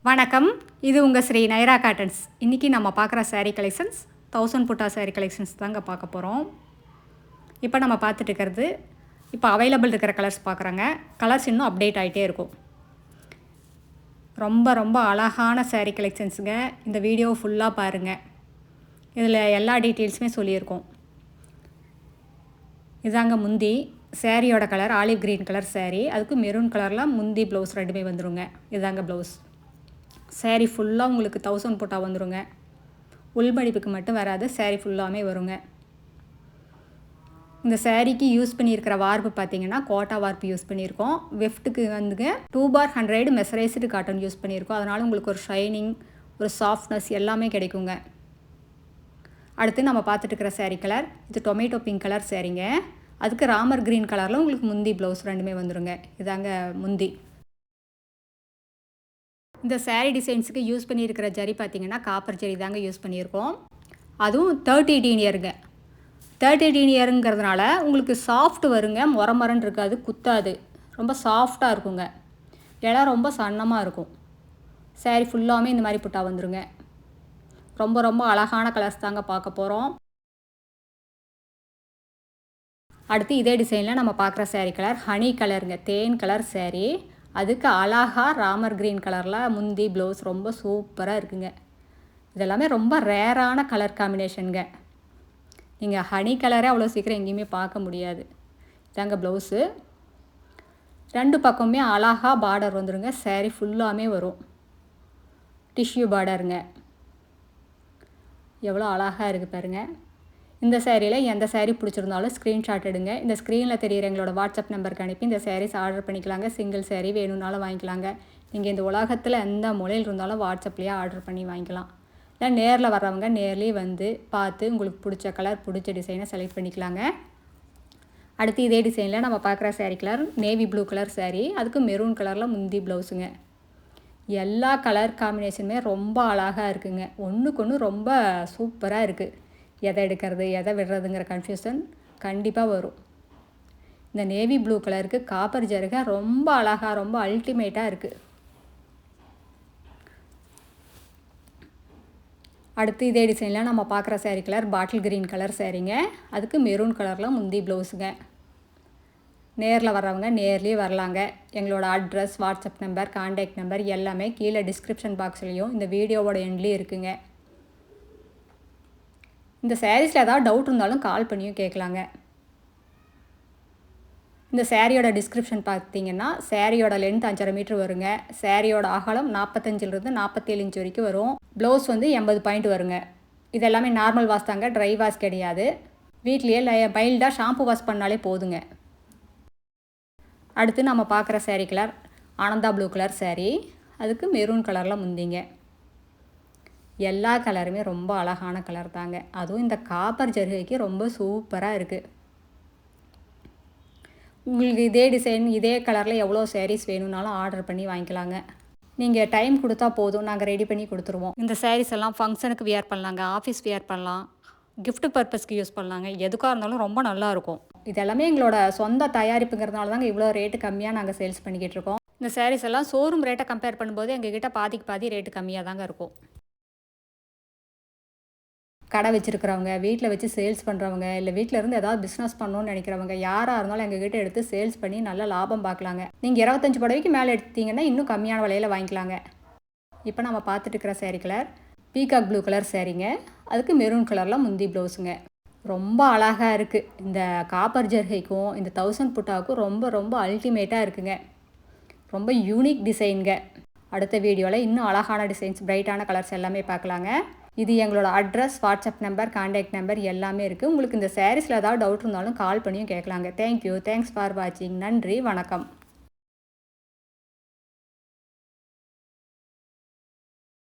வணக்கம், இது உங்கள் ஸ்ரீ நைரா காட்டன்ஸ். இன்றைக்கி நம்ம பார்க்குற சாரீ கலெக்ஷன்ஸ் 1000 புட்டா சாரீ கலெக்ஷன்ஸ் தாங்க பார்க்க போகிறோம். இப்போ நம்ம பார்த்துட்டு இருக்கிறது இப்போ அவைலபிள் இருக்கிற கலர்ஸ் பார்க்குறாங்க. கலர்ஸ் இன்னும் அப்டேட் ஆகிட்டே இருக்கும். ரொம்ப ரொம்ப அழகான சாரீ கலெக்ஷன்ஸுங்க. இந்த வீடியோ ஃபுல்லாக பாருங்கள். இதில் எல்லா டீட்டெயில்ஸுமே சொல்லியிருக்கோம். இதாங்க முந்தி. சாரியோட colour olive green colour sari, அதுக்கு மெரூன் கலரில் முந்தி ப்ளவுஸ் ரெண்டுமே வந்துடுங்க. இதாங்க ப்ளவுஸ். சாரீ ஃபுல்லாக உங்களுக்கு 1000 புட்டா வந்துடுங்க. உள்மடிப்புக்கு மட்டும் வராது, சாரீ ஃபுல்லாமே வருங்க. இந்த சாரீக்கு யூஸ் பண்ணியிருக்கிற வார்ப்பு பார்த்திங்கன்னா கோட்டா வார்ப்பு யூஸ் பண்ணியிருக்கோம். வெஃப்ட்டுக்கு வந்துங்க 2/100 மெசரைஸ்டு காட்டன் யூஸ் பண்ணியிருக்கோம். அதனால் உங்களுக்கு ஒரு ஷைனிங், ஒரு சாஃப்ட்னஸ் எல்லாமே கிடைக்குங்க. அடுத்து நம்ம பார்த்துட்டு இருக்கிற சாரீ கலர் இது டொமேட்டோ பிங்க் கலர் சாரீங்க. அதுக்கு ராமர் க்ரீன் கலரில் உங்களுக்கு முந்தி ப்ளவுஸ் ரெண்டுமே வந்துடுங்க. இதாங்க முந்தி. இந்த சாரீ டிசைன்ஸுக்கு யூஸ் பண்ணியிருக்கிற ஜரி பார்த்திங்கன்னா காப்பர் ஜரி தாங்க யூஸ் பண்ணியிருக்கோம். அதுவும் 30 டீனியருங்க. 30 டீனியருங்கிறதுனால உங்களுக்கு சாஃப்ட் வருங்க. மொரமரன்னு இருக்காது, குத்தாது, ரொம்ப சாஃப்டாக இருக்குங்க. இடம் ரொம்ப சன்னமாக இருக்கும். சாரீ ஃபுல்லாமே இந்த மாதிரி புட்டா வந்துடுங்க. ரொம்ப ரொம்ப அழகான கலர்ஸ் தாங்க பார்க்க போகிறோம். அடுத்து இதே டிசைனில் நம்ம பார்க்குற சாரீ கலர் ஹனி கலருங்க, தேன் கலர் சாரீ. அதுக்கு அழகாக ராமர் க்ரீன் கலரில் முந்தி ப்ளவுஸ் ரொம்ப சூப்பராக இருக்குங்க. இதெல்லாமே ரொம்ப ரேரான கலர் காம்பினேஷனுங்க. நீங்கள் ஹனி கலரே அவ்வளோ சீக்கிரம் எங்கேயுமே பார்க்க முடியாது. இதாங்க ப்ளவுஸு. ரெண்டு பக்கமுமே அழகாக பார்டர் வந்துடுங்க. சாரீ ஃபுல்லாமே வரும். டிஷ்யூ பார்டருங்க. எவ்வளோ அழகாக இருக்குது பாருங்கள். இந்த சாரியில் எந்த சாரீ பிடிச்சிருந்தாலும் ஸ்க்ரீன்ஷாட் எடுங்க. இந்த ஸ்க்ரீனில் தெரிகிற எங்களோட வாட்ஸ்அப் நம்பருக்கு அனுப்பி இந்த சாரீஸ் ஆர்டர் பண்ணிக்கலாங்க. சிங்கிள் சாரீ வேணும்னாலும் வாங்கிக்கலாங்க. நீங்கள் இந்த உலகத்தில் எந்த மூலையில் இருந்தாலும் வாட்ஸ்அப்லேயே ஆர்டர் பண்ணி வாங்கிக்கலாம். இல்லை நேரில் வர்றவங்க நேர்லேயே வந்து பார்த்து உங்களுக்கு பிடிச்ச கலர், பிடிச்ச டிசைனை செலக்ட் பண்ணிக்கலாங்க. அடுத்து இதே டிசைனில் நம்ம பார்க்குற sari colour navy blue colour sari. அதுக்கு மெரூன் கலரில் முந்தி ப்ளவுஸுங்க. எல்லா கலர் காம்பினேஷனுமே ரொம்ப அழகாக இருக்குங்க. ஒன்றுக்கு ஒன்று ரொம்ப சூப்பராக இருக்குது. எதை எடுக்கிறது எதை விடுறதுங்கிற கன்ஃபியூஷன் கண்டிப்பாக வரும். இந்த நேவி ப்ளூ கலருக்கு காப்பர் ஜருகை ரொம்ப அழகாக, ரொம்ப அல்டிமேட்டாக இருக்குது. அடுத்து இதே டிசைனில் நம்ம பார்க்குற sari colour bottle green colour சாரீங்க. அதுக்கு மெரூன் கலரில் முந்தி ப்ளவுஸுங்க. நேரில் வர்றவங்க நேர்லேயே வரலாங்க. எங்களோட address, WhatsApp number, contact number எல்லாமே கீழே டிஸ்கிரிப்ஷன் பாக்ஸ்லேயும் இந்த வீடியோவோட எண்ட்லேயும் இருக்குங்க. இந்த சாரீஸில் ஏதாவது டவுட் இருந்தாலும் கால் பண்ணியும் கேட்கலாங்க. இந்த சாரியோட டிஸ்கிரிப்ஷன் பார்த்திங்கன்னா சாரியோட லென்த் 5.5 மீட்டர் வருங்க. சாரியோட அகலம் 45லிருந்து 47 இன்ச் வரைக்கும் வரும். ப்ளவுஸ் வந்து 80 பாயிண்ட் வருங்க. இது எல்லாமே நார்மல் வாஷ் தாங்க, ட்ரை வாஷ் கிடையாது. வீட்லேயே மைல்டாக ஷாம்பு வாஷ் பண்ணாலே போதுங்க. அடுத்து நம்ம பார்க்குற sari colour Ananda blue colour sari. அதுக்கு மெரூன் கலரில் முந்திங்க. எல்லா கலருமே ரொம்ப அழகான கலர் தாங்க. அதுவும் இந்த காப்பர் ஜரிகைக்கு ரொம்ப சூப்பராக இருக்குது. உங்களுக்கு இதே டிசைன் இதே கலரில் எவ்வளோ சாரீஸ் வேணும்னாலும் ஆர்டர் பண்ணி வாங்கிக்கலாங்க. நீங்கள் டைம் கொடுத்தா போதும், நாங்கள் ரெடி பண்ணி கொடுத்துருவோம். இந்த சாரீஸ் எல்லாம் ஃபங்க்ஷனுக்கு வியர் பண்ணலாங்க, ஆஃபீஸ் வியர் பண்ணலாம், கிஃப்ட் பர்பஸ்க்கு யூஸ் பண்ணலாங்க. எதுக்காக இருந்தாலும் ரொம்ப நல்லாயிருக்கும். இதெல்லாமே எங்களோட சொந்த தயாரிப்புங்கிறதுனால தாங்க இவ்வளோ ரேட்டு கம்மியாக நாங்கள் சேல்ஸ் பண்ணிக்கிட்டு இருக்கோம். இந்த சாரீஸ் எல்லாம் ஷோரூம் ரேட்டை கம்பேர் பண்ணும்போது எங்ககிட்ட பாதிக்கு பாதி ரேட்டு கம்மியாக தாங்க இருக்கும். கடை வச்சுருக்கிறவங்க, வீட்டில் வச்சு சேல்ஸ் பண்ணுறவங்க, இல்லை வீட்டில் இருந்து ஏதாவது பிஸ்னஸ் பண்ணணும்னு நினைக்கிறவங்க யாராக இருந்தாலும் எங்ககிட்ட எடுத்து சேல்ஸ் பண்ணி நல்ல லாபம் பார்க்கலாங்க. நீங்கள் 25 புடவைக்கு மேலே எடுத்தீங்கன்னா இன்னும் கம்மியான விலையில் வாங்கிக்கலாங்க. இப்போ நம்ம பார்த்துட்டு இருக்கிற sari colour peacock blue colour சாரீங்க. அதுக்கு மெரூன் கலரில் முந்தி ப்ளவுஸுங்க. ரொம்ப அழகாக இருக்குது. இந்த காப்பர் ஜர்கைக்கும் இந்த 1000 புட்டாவுக்கும் ரொம்ப ரொம்ப அல்டிமேட்டாக இருக்குங்க. ரொம்ப யூனிக் டிசைனுங்க. அடுத்த வீடியோவில் இன்னும் அழகான டிசைன்ஸ், பிரைட்டான கலர்ஸ் எல்லாமே பார்க்கலாங்க. இது எங்களோட address, WhatsApp number, contact number எல்லாமே இருக்குது. உங்களுக்கு இந்த சாரீஸில் ஏதாவது டவுட் இருந்தாலும் கால் பண்ணியும் கேட்கலாங்க. தேங்க்யூ. தேங்க்ஸ் ஃபார் வாட்சிங். நன்றி, வணக்கம்.